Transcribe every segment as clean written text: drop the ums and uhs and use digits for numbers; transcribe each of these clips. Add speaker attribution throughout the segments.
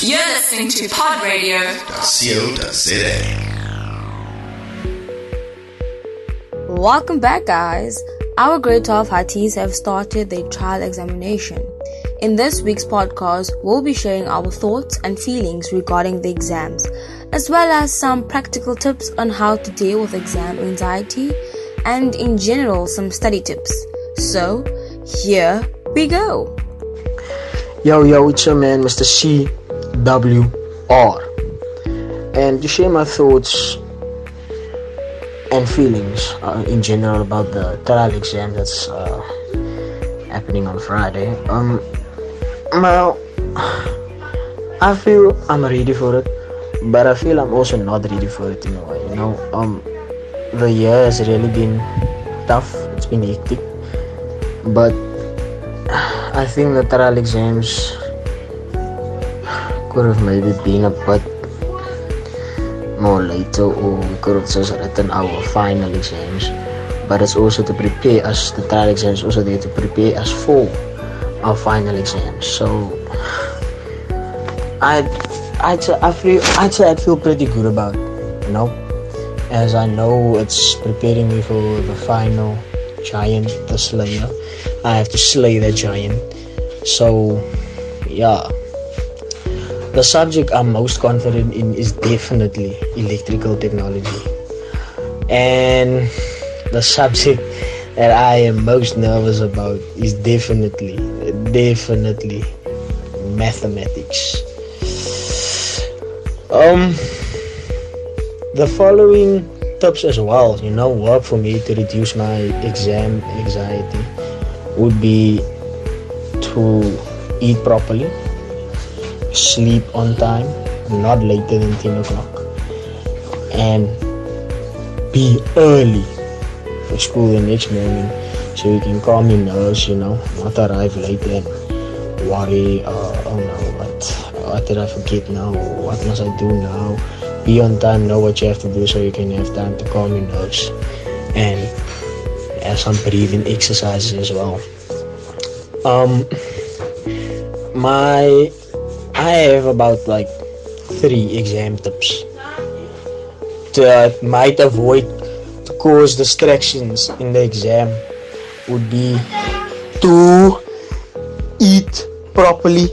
Speaker 1: You're listening to podradio.co.za.
Speaker 2: Welcome back, guys. Our grade 12 Hatties have started their trial examination. In this week's podcast, we'll be sharing our thoughts and feelings regarding the exams, as well as some practical tips on how to deal with exam anxiety, and in general, some study tips. So, here we go.
Speaker 3: Yo, it's your man, Mr. CWR. And to share my thoughts and feelings in general about the Tele Exam that's happening on Friday. Well, I feel I'm ready for it, but I feel I'm also not ready for it in a way. The year has really been tough. It's been hectic, but I think the trial exams could have maybe been a bit more later, or we could have just written our final exams. But it's also to prepare us. The trial exams also there to prepare us for our final exams. So I'd feel pretty good about it, as I know it's preparing me for the final giant, the slayer. I have to slay that giant. So yeah, the subject I'm most confident in is definitely electrical technology, and the subject that I am most nervous about is definitely mathematics. The following tips as well, work for me to reduce my exam anxiety would be to eat properly, sleep on time, not later than 10 o'clock, and be early for school the next morning so you can calm your nerves, not arrive late and worry, what did I forget now, what must I do now. Be on time, know what you have to do so you can have time to calm your nerves, and have some breathing exercises as well. I have about 3 exam tips that might avoid to cause distractions in the exam. Would be to eat properly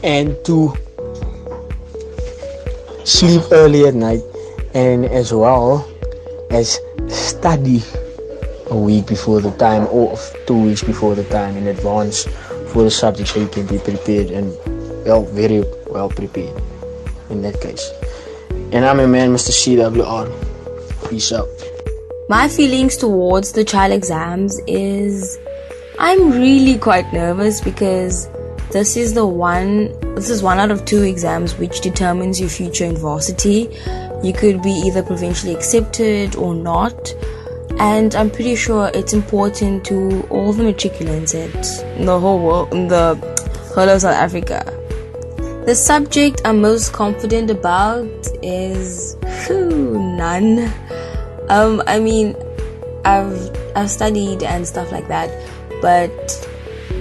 Speaker 3: and to sleep early at night, and as well as study a week before the time or 2 weeks before the time in advance for the subject so you can be prepared and very well prepared in that case. And I'm your man, Mr. CWR. Peace out.
Speaker 2: My feelings towards the trial exams is I'm really quite nervous because this is one out of 2 exams which determines your future in varsity. You could be either provincially accepted or not, and I'm pretty sure it's important to all the matriculants in the whole world, in the whole of South Africa. The subject I'm most confident about is none. I've studied and stuff like that, but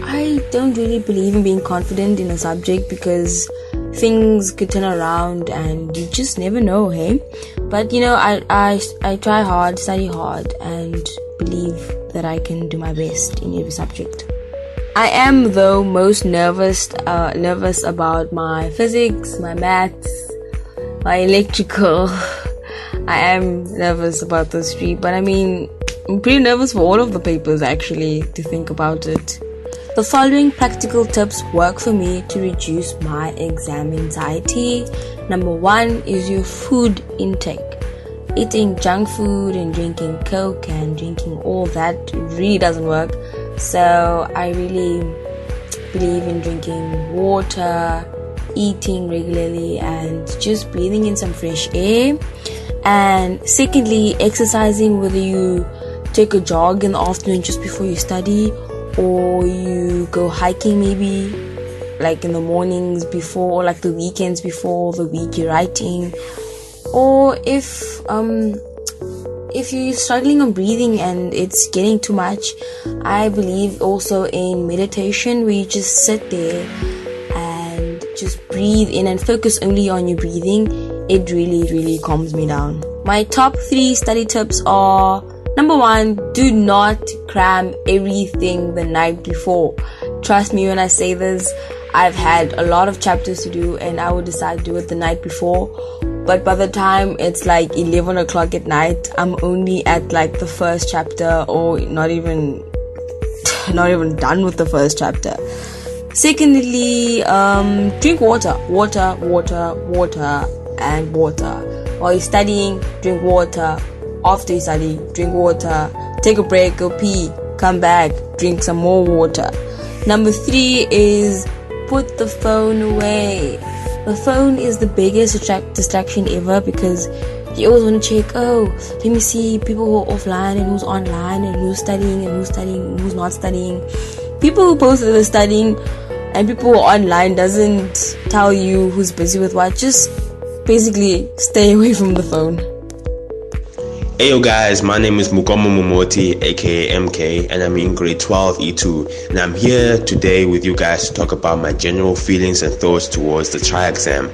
Speaker 2: I don't really believe in being confident in a subject because things could turn around and you just never know, hey? But I try hard, study hard, and believe that I can do my best in every subject. I am though most nervous about my physics, my maths, my electrical. I am nervous about those 3, but I'm pretty nervous for all of the papers actually, to think about it. The following practical tips work for me to reduce my exam anxiety. Number 1 is your food intake. Eating junk food and drinking Coke and drinking all that really doesn't work. So I really believe in drinking water, eating regularly, and just breathing in some fresh air. And secondly, exercising, whether you take a jog in the afternoon just before you study, or you go hiking maybe in the mornings before, or the weekends before the week you're writing. Or if you're struggling on breathing and it's getting too much, I believe also in meditation, where you just sit there and just just breathe in and focus only on your breathing, it really calms me down. My top 3 study tips are: number 1, do not cram everything the night before. Trust me when I say this, I've had a lot of chapters to do and I would decide to do it the night before, but by the time it's like 11 o'clock at night, I'm only at like the first chapter, or not even done with the first chapter. Secondly, drink water, and water. While you're studying, drink water. After you study, drink water. Take a break, go pee, come back, drink some more water. Number 3 is put the phone away. The phone is the biggest distraction ever, because you always want to check, let me see people who are offline and who's online and who's studying and who's not studying. People who post that they're studying and people who are online doesn't tell you who's busy with what. Just basically stay away from the phone.
Speaker 1: Hey yo guys, my name is Mugomo Momoti, aka MK, and I'm in grade 12 E2, and I'm here today with you guys to talk about my general feelings and thoughts towards the TRI exam.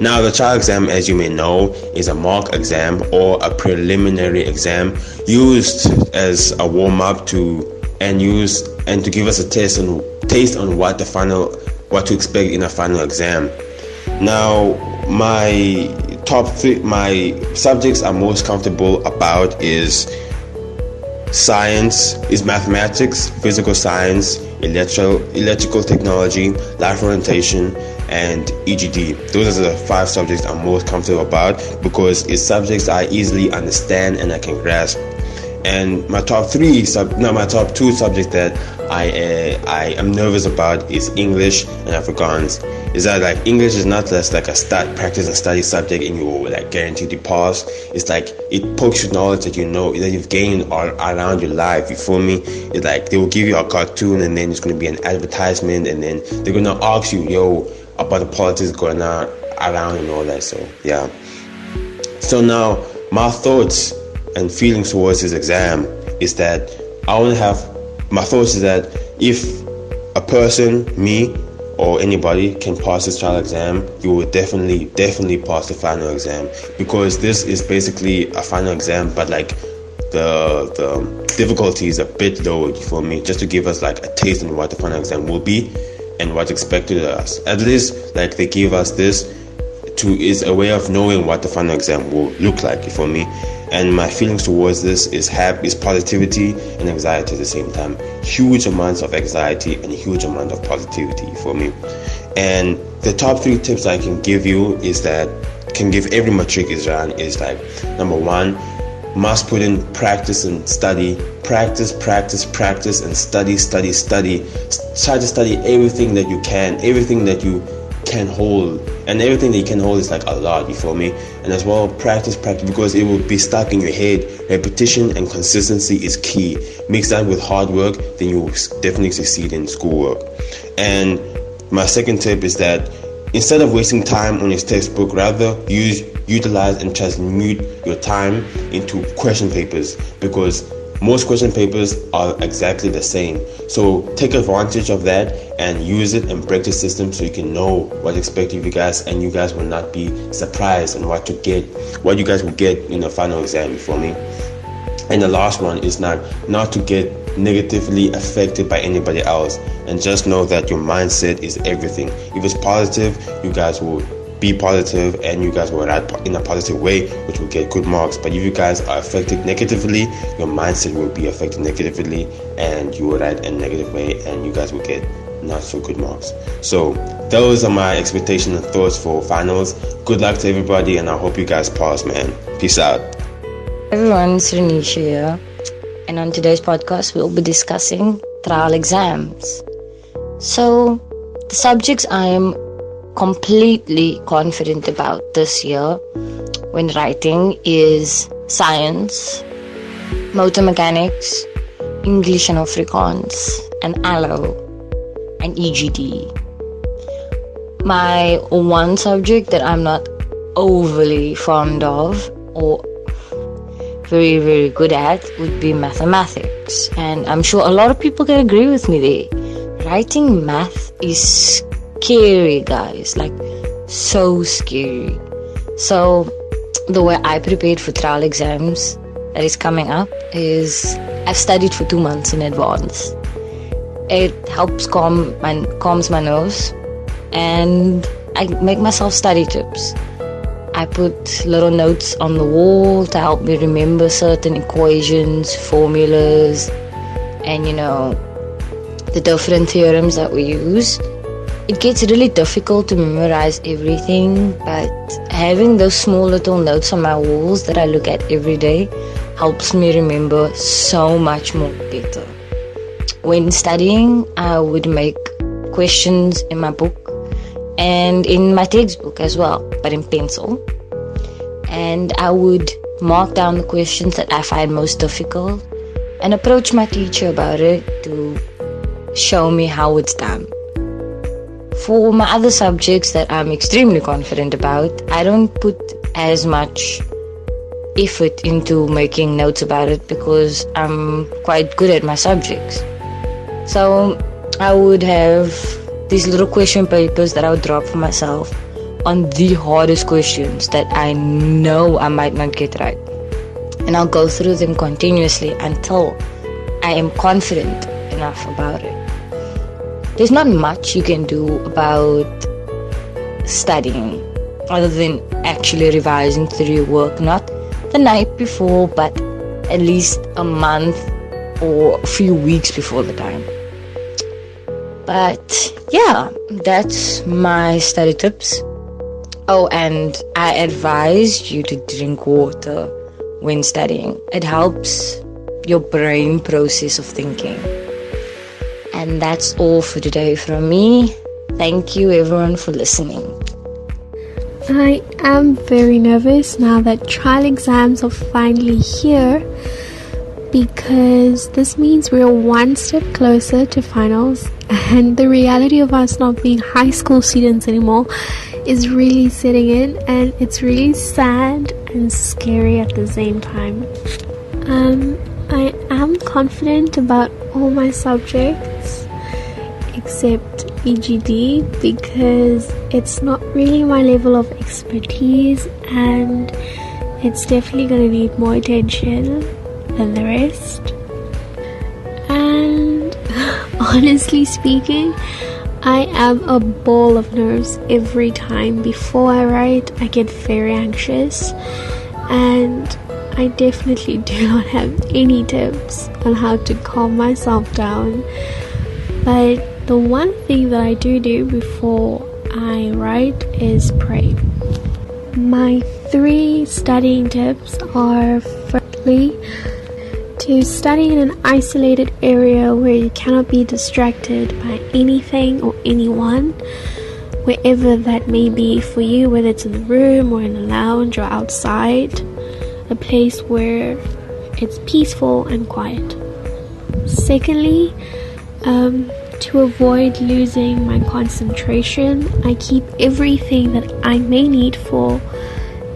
Speaker 1: Now, the TRI exam, as you may know, is a mock exam or a preliminary exam used as a warm-up to give us a taste on what to expect in a final exam. Now, my subjects I'm most comfortable about is mathematics, physical science, electrical technology, life orientation, and EGD. Those are the 5 subjects I'm most comfortable about because it's subjects I easily understand and I can grasp. And my top 2 subjects that I am nervous about is English and Afrikaans. Is that like English is not just like a practice and study subject and you're like guaranteed to pass. It's like it pokes you knowledge that that you've gained all around your life. You feel me? It's like they will give you a cartoon and then it's going to be an advertisement and then they're going to ask you about the politics going on around and all that. So yeah. So now my thoughts and feelings towards this exam is that my thoughts is that if a person, me, or anybody can pass this trial exam, you will definitely pass the final exam, because this is basically a final exam, but like the difficulty is a bit low, for me, just to give us like a taste on what the final exam will be and what's expected of us. At least like they give us this is a way of knowing what the final exam will look like, for me. And my feelings towards this is positivity and anxiety at the same time. Huge amounts of anxiety and huge amount of positivity for me. And the top 3 tips I can give you can give every matric exam is like, number 1, must put in practice and study. Practice and study. Try to study everything that you can hold, and everything that you can hold is like a lot, you feel me? And as well, practice because it will be stuck in your head. Repetition and consistency is key. Mix that with hard work, then you will definitely succeed in schoolwork. And my second tip is that instead of wasting time on your textbook, rather utilize and transmute your time into question papers, because most question papers are exactly the same. So take advantage of that and use it and break the system so you can know what's expected of you guys, and you guys will not be surprised on what you guys will get in the final exam, for me. And the last one is not to get negatively affected by anybody else, and just know that your mindset is everything. If it's positive, you guys will be positive and you guys will write in a positive way, which will get good marks. But if you guys are affected negatively, your mindset will be affected negatively and you will write in a negative way and you guys will get not so good marks. So those are my expectations and thoughts for finals. Good luck to everybody and I hope you guys pass, man. Peace out.
Speaker 4: Everyone, it's Renisha here, and on today's podcast we'll be discussing trial exams. So the subjects I am completely confident about this year when writing is science, motor mechanics, English and Afrikaans, and ALO, and EGD. My one subject that I'm not overly fond of or very, very good at would be mathematics, and I'm sure a lot of people can agree with me there. Writing math is scary, guys. Like, so scary. So, the way I prepared for trial exams that is coming up is I've studied for 2 months in advance. It helps calms my nerves, and I make myself study tips. I put little notes on the wall to help me remember certain equations, formulas, and the different theorems that we use. It gets really difficult to memorize everything, but having those small little notes on my walls that I look at every day helps me remember so much more better. When studying, I would make questions in my book and in my textbook as well, but in pencil. And I would mark down the questions that I find most difficult and approach my teacher about it to show me how it's done. For my other subjects that I'm extremely confident about, I don't put as much effort into making notes about it because I'm quite good at my subjects. So I would have these little question papers that I would drop for myself on the hardest questions that I know I might not get right. And I'll go through them continuously until I am confident enough about it. There's not much you can do about studying other than actually revising through your work, not the night before, but at least a month or a few weeks before the time. But yeah, that's my study tips. Oh, and I advise you to drink water when studying. It helps your brain process of thinking. And that's all for today from me. Thank you everyone for listening.
Speaker 5: I am very nervous now that trial exams are finally here, because this means we're one step closer to finals, and the reality of us not being high school students anymore is really setting in, and it's really sad and scary at the same time. I am confident about all my subjects except EGD, because it's not really my level of expertise and it's definitely going to need more attention than the rest. And honestly speaking, I am a ball of nerves every time. Before I write, I get very anxious, and I definitely do not have any tips on how to calm myself down. But the one thing that I do before I write is pray. My 3 studying tips are: firstly, to study in an isolated area where you cannot be distracted by anything or anyone, wherever that may be for you, whether it's in the room or in the lounge or outside, a place where it's peaceful and quiet. Secondly, to avoid losing my concentration, I keep everything that I may need for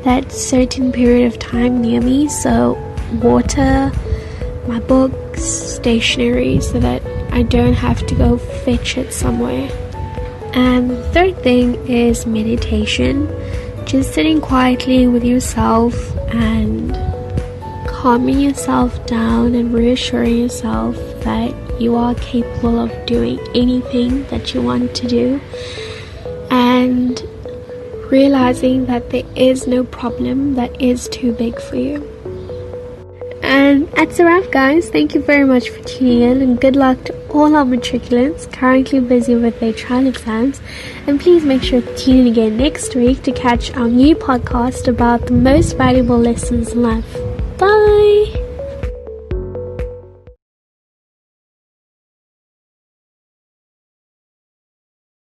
Speaker 5: that certain period of time near me, so water, my books, stationery, so that I don't have to go fetch it somewhere. And the third thing is meditation, just sitting quietly with yourself and calming yourself down and reassuring yourself that you are capable of doing anything that you want to do, and realizing that there is no problem that is too big for you. And that's a wrap, guys. Thank you very much for tuning in, and good luck to all our matriculants currently busy with their trial exams. And please make sure to tune in again next week to catch our new podcast about the most valuable lessons in life. Bye!